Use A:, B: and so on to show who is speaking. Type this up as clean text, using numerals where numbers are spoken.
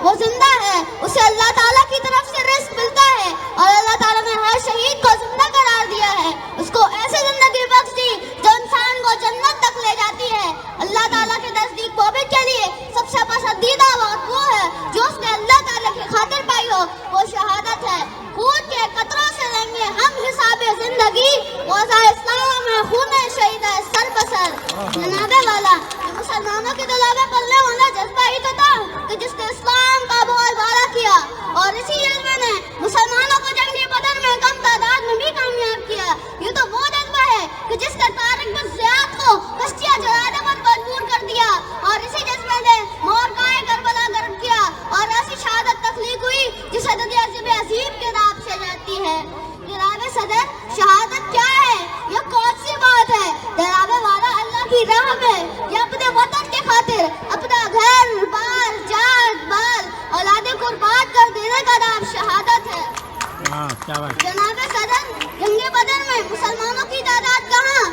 A: وہ زندہ ہے، اسے اللہ تعالیٰ کی طرف سے رزق ملتا ہے، اور اللہ تعالیٰ نے ہر شہید کو زندہ قرار دیا ہے، اس کو ایسے زندگی بخش دی جو انسان کو جنت تک لے جاتی ہے۔ اللہ تعالیٰ کے نزدیک مومن کے لیے سب سے پسندیدہ بات وہ ہے جو اس نے اللہ تعالیٰ کی خاطر پائی ہو، وہ شہادت ہے۔ خون کے قطروں سے لیں گے ہم حساب زندگی، روزہ اسلام میں خون شہید ہے سر بسر۔ جناب والا، مسلمانوں کے دلوں میں پلنے والا جذبہ ہی تو تھا کہ جس نے اسلام کا بول بالا کیا، اور اسی جذبے نے مسلمانوں کو جنگی بدر میں کم تعداد میں بھی کامیاب کیا۔ یہ تو وہ جذبہ ہے کہ جس نے طارق بن زیاد کو کشتیاں جلانے پر مجبور کر دیا، اور اسی جذبے نے مورگائے کربلا گرم کیا، اور ایسی شہادت تخلیق ہوئی جسے دنیا سے عظیم کے نام سے جاتی ہے۔ جناب صدر، شہادت کیا ہے؟ یہ کون سی بات ہے؟ جناب والا، اللہ کی راہ میں یا اپنے وطن کے خاطر اپنا گھر بار جان مال اولادیں قربان کر دینے کا نام شہادت ہے۔ جناب صدر، جنگ بدر میں مسلمانوں کی تعداد کہاں